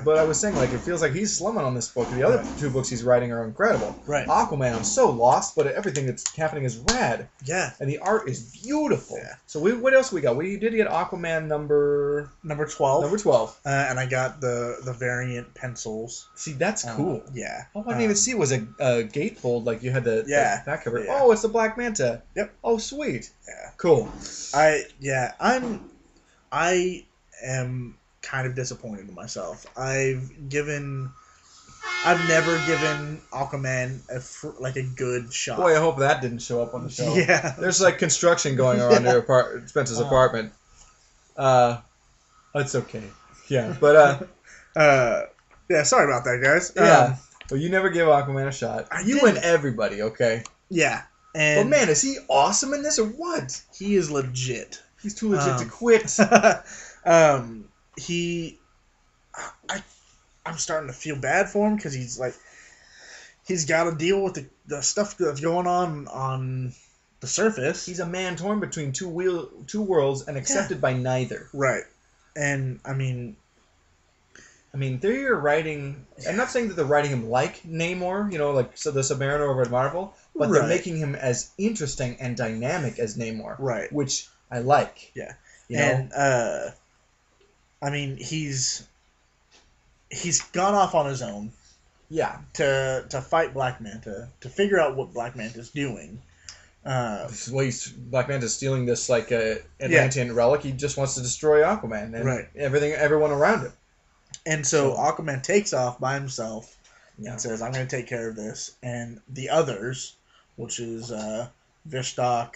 but I was saying, like, it feels like he's slumming on this book. The other two books he's writing are incredible. Right. Aquaman, I'm so lost, but everything that's happening is rad. Yeah. And the art is beautiful. Yeah. So what else we got? We did get Aquaman number 12. Number 12. And I got the variant pencils. See, that's cool. Yeah. Oh, I didn't even see it was a gatefold, like you had the back cover. Yeah. Oh, it's the Black Manta. Yep. Oh, sweet. Yeah. Cool. I am kind of disappointed in myself. I've never given Aquaman a good shot. Boy, I hope that didn't show up on the show. Yeah. There's like construction going on near Spencer's apartment. It's okay. Yeah, but yeah, sorry about that, guys. Yeah. Well, you never give Aquaman a shot. You and everybody, okay? Yeah. But man, is he awesome in this or what? He is legit. He's too legit to quit. I'm starting to feel bad for him because he's got to deal with the stuff that's going on the surface. He's a man torn between two worlds and accepted by neither. Right. And I mean, they're writing. I'm not saying that they're writing him like Namor, like the Submariner over at Marvel, but they're making him as interesting and dynamic as Namor. Right. Which I like. Yeah. And he's gone off on his own. Yeah. To fight Black Manta, to figure out what Black Manta's doing. Black Manta's stealing this Atlantean relic. He just wants to destroy Aquaman and everyone around him. And so Aquaman takes off by himself and says, "I'm going to take care of this." And the others, which is Vishtak,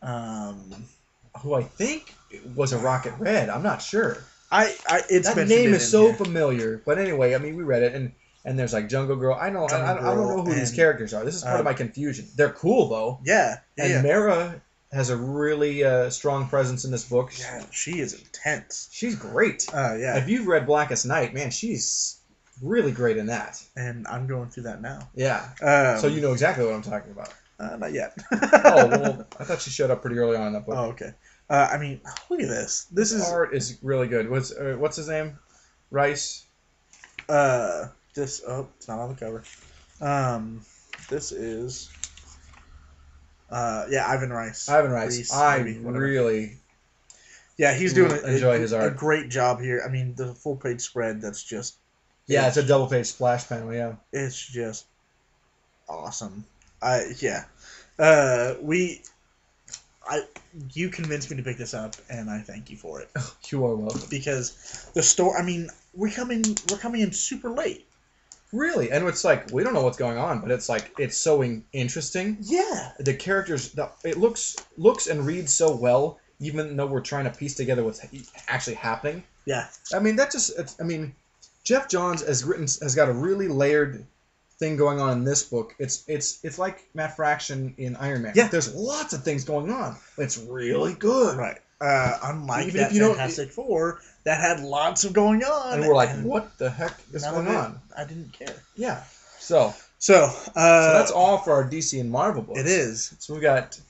who I think was a Rocket Red. I'm not sure. That name is so familiar. But anyway, we read it, and there's like Jungle Girl. I don't know who these characters are. This is part of my confusion. They're cool though. Yeah. And Mera has a really strong presence in this book. Yeah, she is intense. She's great. Yeah. If you've read Blackest Night, man, she's really great in that. And I'm going through that now. Yeah. So you know exactly what I'm talking about. Not yet. Oh, well, I thought she showed up pretty early on in that book. Oh, okay. Look at this. This art is really good. What's his name? Rice. It's not on the cover. This is. Ivan Rice. Ivan Rice. Really. Yeah, he's doing enjoy his art. A great job here. The full page spread. That's just. Yeah, it's a double page splash panel. Yeah. It's just awesome. We you convinced me to pick this up, and I thank you for it. You are welcome. Because the story, I mean, we're coming in super late. Really, and it's like we don't know what's going on, but it's like it's so interesting. Yeah. The characters, it looks and reads so well, even though we're trying to piece together what's actually happening. Yeah. I mean, Jeff Johns has got a really layered thing going on in this book. It's like Matt Fraction in Iron Man. Yeah. There's lots of things going on. It's really good. Right. Unlike even that Fantastic Four that had lots of going on. And we're like, what the heck is going on? I didn't care. Yeah. So that's all for our DC and Marvel books. It is. So we got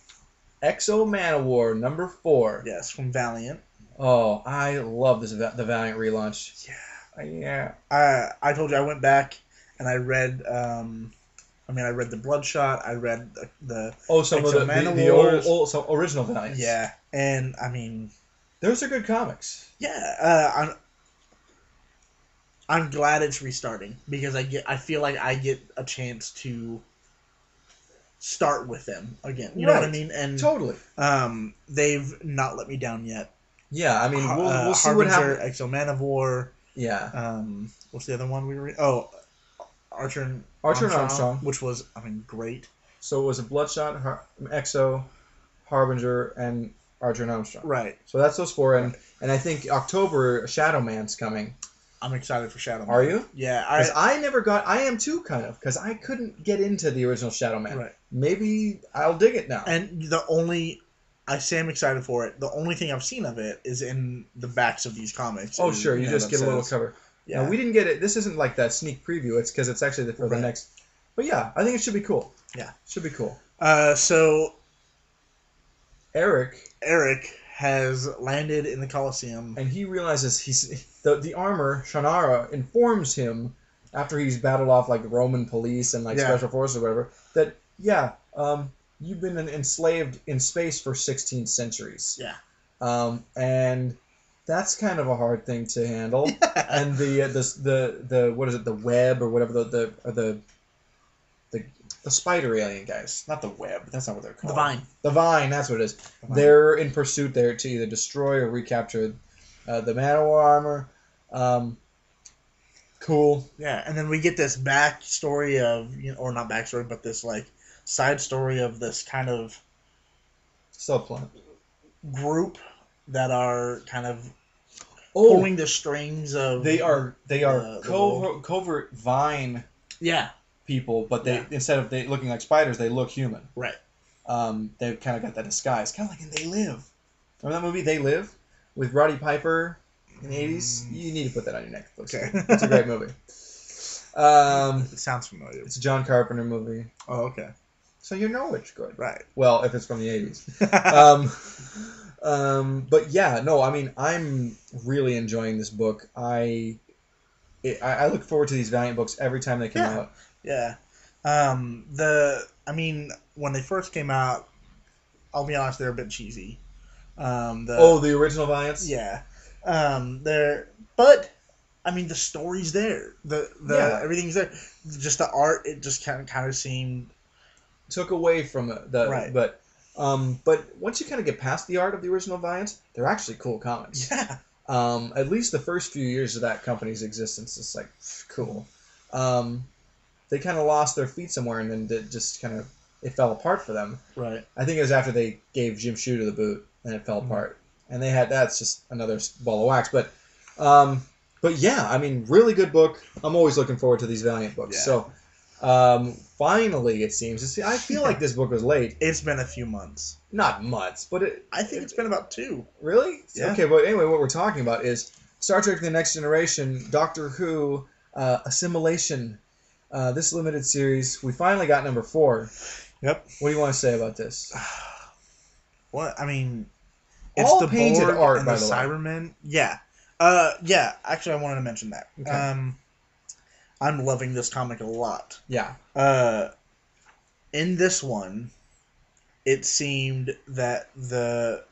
X-O Manowar #4. Yes, from Valiant. Oh, I love the Valiant relaunch. Yeah. Yeah. I told you I went back and I read. I read the Bloodshot. I read the some of the original Valiants. Yeah, and I mean, those are good comics. Yeah, I'm glad it's restarting because I feel like I get a chance to start with them again. You know what I mean? And totally. They've not let me down yet. Yeah, I mean, we'll see what happens. X-O Manowar. Yeah. What's the other one we were? Oh, Archer and Armstrong, which was great. So it was a Bloodshot, X-O, Harbinger, and Archer and Armstrong. Right. So that's those four, and I think October Shadow Man's coming. I'm excited for Shadow Man. Are you? Yeah. Because I am too, kind of, because I couldn't get into the original Shadow Man. Right. Maybe I'll dig it now. And I say I'm excited for it. The only thing I've seen of it is in the backs of these comics. Oh, sure. You just get a little cover. Yeah. No, we didn't get it. This isn't like that sneak preview. It's because it's actually for the next. But yeah, I think it should be cool. Yeah. Should be cool. So. Eric has landed in the Coliseum. And he realizes the armor, Shannara, informs him after he's battled off like Roman police and special forces or whatever, that, you've been enslaved in space for 16 centuries. Yeah. And that's kind of a hard thing to handle. And the what is it, the web or whatever, the spider alien guys. Not the web, that's not what they're called. The Vine, that's what it is. They're in pursuit there to either destroy or recapture the Manowar armor. Cool. Yeah, and then we get this backstory of, or not backstory, but this side story of this kind of subplot group that are kind of pulling the strings of. They are covert Vine. Yeah. People, but they instead of looking like spiders, they look human. Right. They've kind of got that disguise, kind of like in They Live. Remember that movie They Live with Roddy Piper in the 80s? You need to put that on your Netflix. Okay. It's a great movie. It sounds familiar. It's a John Carpenter movie. Oh, okay. So you know it's good. Right. Well, if it's from the 80s. But yeah, no, I mean, I'm really enjoying this book. I look forward to these Valiant books every time they come out. Yeah. When they first came out, I'll be honest, they're a bit cheesy. The original Valiants? Yeah. But the story's there. Everything's there. Just the art, it just kind of seemed took away from the right. But once you kind of get past the art of the original Valiants, they're actually cool comics. Yeah. At least the first few years of that company's existence is cool. They kind of lost their feet somewhere, and then it fell apart for them. Right. I think it was after they gave Jim Shooter the boot, and it fell apart. And that's just another ball of wax. But yeah, really good book. I'm always looking forward to these Valiant books. Yeah. So, finally, it seems. I feel like this book was late. It's been a few months. Not months, but I think it's been about 2. Really? Yeah. Okay, but anyway, what we're talking about is Star Trek The Next Generation, Doctor Who, Assimilation. This limited series, we finally got number 4. Yep. What do you want to say about this? What? It's all the painted Borg art, and by the way. Cybermen. Yeah. Yeah. Actually, I wanted to mention that. Okay. I'm loving this comic a lot. Yeah. In this one, it seemed that the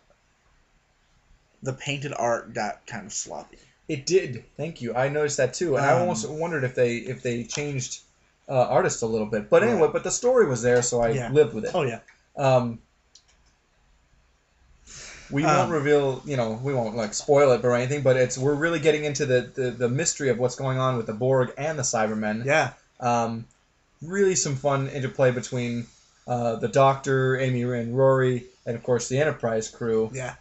painted art got kind of sloppy. It did. Thank you. I noticed that too, and I almost wondered if they changed artists a little bit. But anyway, but the story was there, so I lived with it. Oh yeah. We won't reveal, we won't like spoil it or anything, but we're really getting into the mystery of what's going on with the Borg and the Cybermen. Yeah. Really some fun interplay between the Doctor, Amy and Rory, and of course the Enterprise crew. Yeah.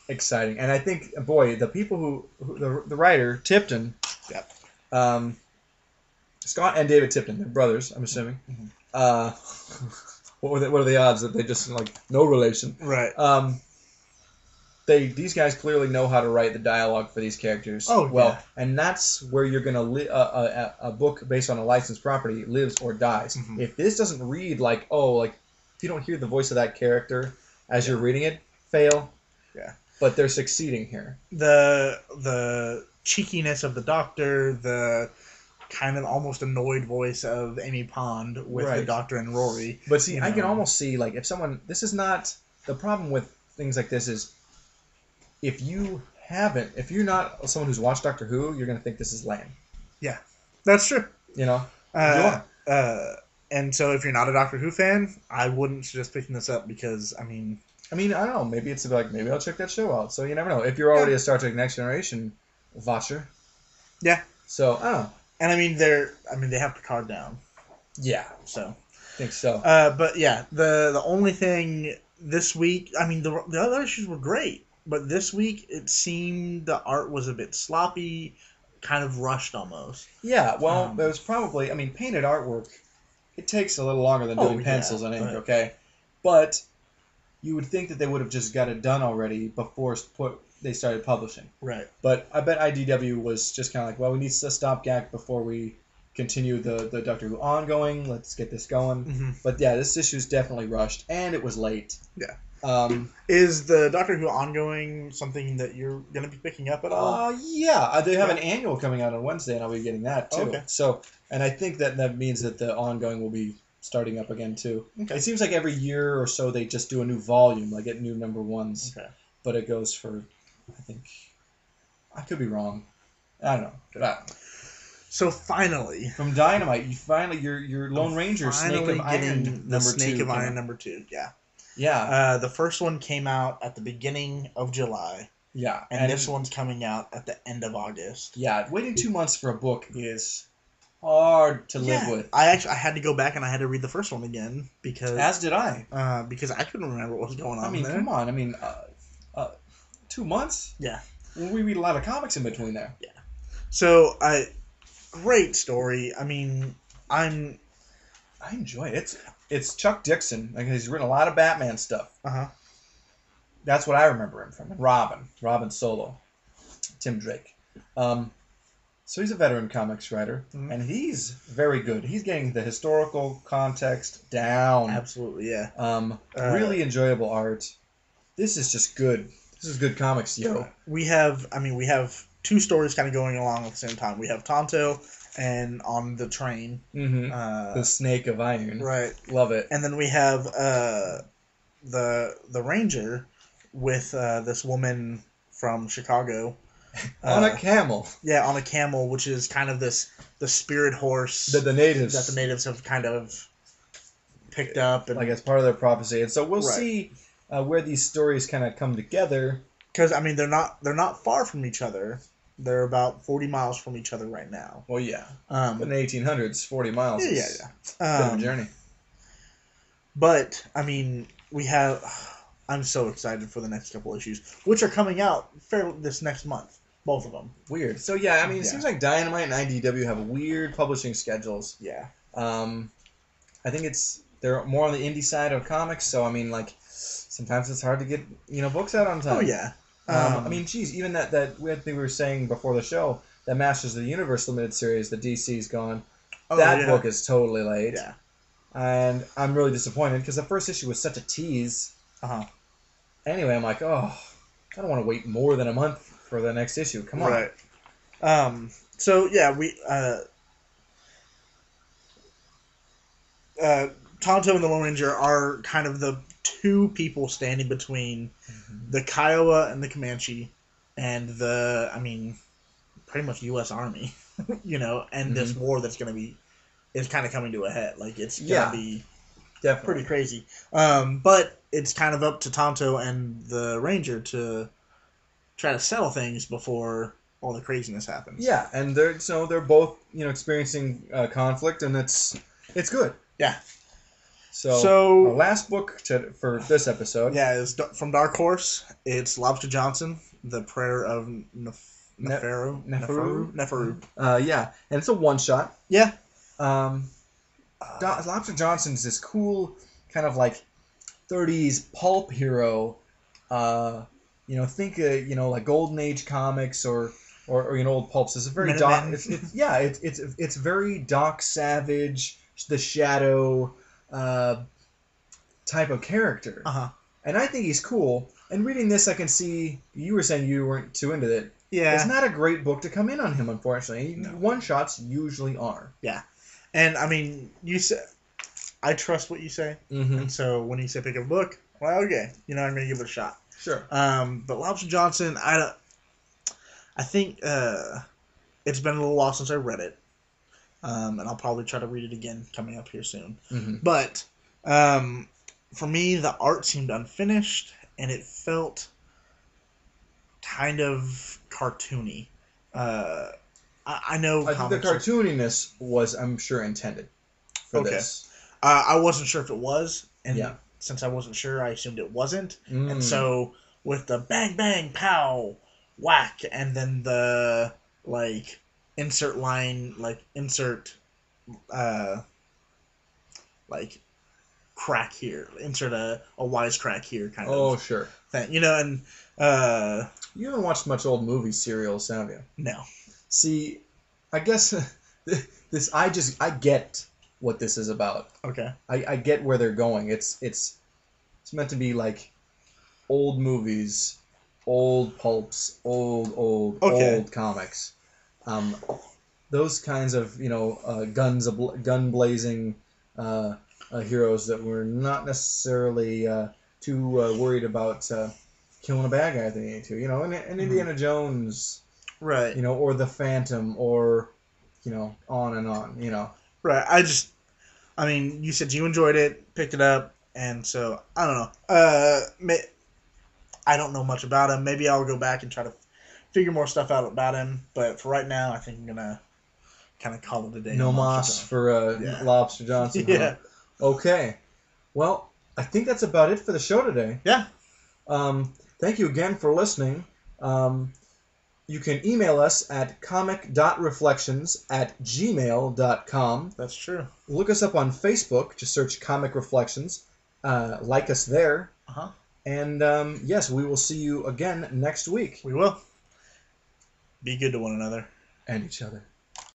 Exciting. And I think, boy, the people the writer, Tipton. Yep. Scott and David Tipton, they're brothers, I'm assuming. Mm-hmm. What are the odds that they just like no relation? Right. These guys clearly know how to write the dialogue for these characters. Oh, well, yeah. and that's where you're gonna a book based on a licensed property lives or dies. Mm-hmm. If this doesn't read like if you don't hear the voice of that character as you're reading it, fail. Yeah. But they're succeeding here. The cheekiness of the Doctor, the kind of almost annoyed voice of Amy Pond with the Doctor and Rory. But see, I can almost see like if someone. This is not the problem with things like this is. If you're not someone who's watched Doctor Who, you're gonna think this is lame. Yeah, that's true. And so if you're not a Doctor Who fan, I wouldn't suggest picking this up because I don't know. Maybe it's like maybe I'll check that show out. So you never know. If you're already a Star Trek Next Generation watcher. Yeah. So I don't know. And they have Picard down. Yeah. So. I think so. But yeah, the only thing this week, the other issues were great. But this week, it seemed the art was a bit sloppy, kind of rushed almost. Yeah, well, there was probably... painted artwork, it takes a little longer than doing pencils and ink, okay? But you would think that they would have just got it done already before they started publishing. Right. But I bet IDW was just kind of like, well, we need a stopgap before we continue the Doctor Who ongoing. Let's get this going. Mm-hmm. But yeah, this issue's definitely rushed, and it was late. Yeah. Is the Doctor Who ongoing something that you're going to be picking up at all? Yeah. They have an annual coming out on Wednesday, and I'll be getting that, too. Okay. So, and I think that means that the ongoing will be starting up again, too. Okay. It seems like every year or so they just do a new volume, like get new number ones. Okay. But it goes for, I think, I could be wrong. I don't know. But, so finally, from Dynamite, your Lone Ranger Snake of Iron number 2, yeah. Yeah. The first one came out at the beginning of July. Yeah. And this one's coming out at the end of August. Yeah, waiting 2 months for a book is hard to live with. I had to go back and I had to read the first one again because... As did I. Because I couldn't remember what was going on there. Come on. 2 months? Yeah. Well, we read a lot of comics in between there. Yeah. So, great story. I enjoy it. It's Chuck Dixon. Like, he's written a lot of Batman stuff. Uh-huh. That's what I remember him from. And Robin Solo, Tim Drake. So he's a veteran comics writer, and he's very good. He's getting the historical context down. Absolutely, yeah. Really enjoyable art. This is just good. This is good comics, yo. We have 2 stories kind of going along at the same time. We have Tonto and On the Train. Mm-hmm. The Snake of Iron. Right. Love it. And then we have the Ranger with this woman from Chicago. On a camel. Yeah, on a camel, which is kind of the spirit horse that the natives have kind of picked up. And, like, as part of their prophecy. And so we'll see where these stories kind of come together. Because, they're not far from each other. They're about 40 miles from each other right now. Well, yeah. But in the 1800s, 40 miles is a journey. But, we have... I'm so excited for the next couple issues, which are coming out this next month. Both of them. Weird. So, yeah, it seems like Dynamite and IDW have weird publishing schedules. Yeah. I think they're more on the indie side of comics, so, sometimes it's hard to get, books out on time. Oh, yeah. Even that weird thing we were saying before the show, that Masters of the Universe limited series that DC's gone, that book is totally late. Yeah. And I'm really disappointed, because the first issue was such a tease. Uh-huh. Anyway, I'm like, I don't want to wait more than a month for the next issue. Come on. Right. So, yeah, we... Tonto and the Lone Ranger are kind of the 2 people standing between the Kiowa and the Comanche and the, pretty much U.S. Army, and this war that's going to is kind of coming to a head. Like, it's going to be definitely pretty crazy. But it's kind of up to Tonto and the Ranger to try to settle things before all the craziness happens. Yeah, and they're both experiencing conflict, and it's good. Yeah. So our last book for this episode. Yeah, is from Dark Horse. It's Lobster Johnson, The Prayer of Neferu. Yeah, and it's a one-shot. Yeah. Lobster Johnson's this cool kind of like 30s pulp hero. Think like Golden Age comics or old pulps. It's a very it's very Doc Savage, the Shadow type of character. And I think he's cool. And reading this, I can see you were saying you weren't too into it. Yeah. It's not a great book to come in on him, unfortunately. No. One-shots usually are. Yeah. And, I mean, you said... I trust what you say. Mm-hmm. And so when you say pick up a book, well, okay. I'm going to give it a shot. Sure. But Lobster Johnson, I think it's been a little while since I read it. And I'll probably try to read it again coming up here soon. Mm-hmm. But for me, the art seemed unfinished, and it felt kind of cartoony. I know. I think the cartooniness was, I'm sure, intended for this. I wasn't sure if it was, and yeah. Since I wasn't sure, I assumed it wasn't. And so with the bang bang pow whack, and then the insert line, crack here, insert a wisecrack here kind of. Oh, sure. Thing. And you haven't watched much old movie serials, have you? No. See, I guess I get what this is about. Okay. I get where they're going. It's meant to be like old movies, old pulps, old comics. Those kinds of gun blazing heroes that were not necessarily too worried about killing a bad guy if they needed to. And Indiana Jones, right? Or the Phantom, or on and on. Right. I mean, you said you enjoyed it, picked it up, and so I don't know. I don't know much about him. Maybe I'll go back and try to figure more stuff out about him. But for right now, I think I'm gonna kind of call it a day. No moss for Lobster Johnson. Yeah. Huh? Okay. Well, I think that's about it for the show today. Yeah. Thank you again for listening. You can email us at comic.reflections@gmail.com. That's true. Look us up on Facebook. Just search Comic Reflections. Like us there. Uh-huh. And, yes, we will see you again next week. We will. Be good to one another. And each other.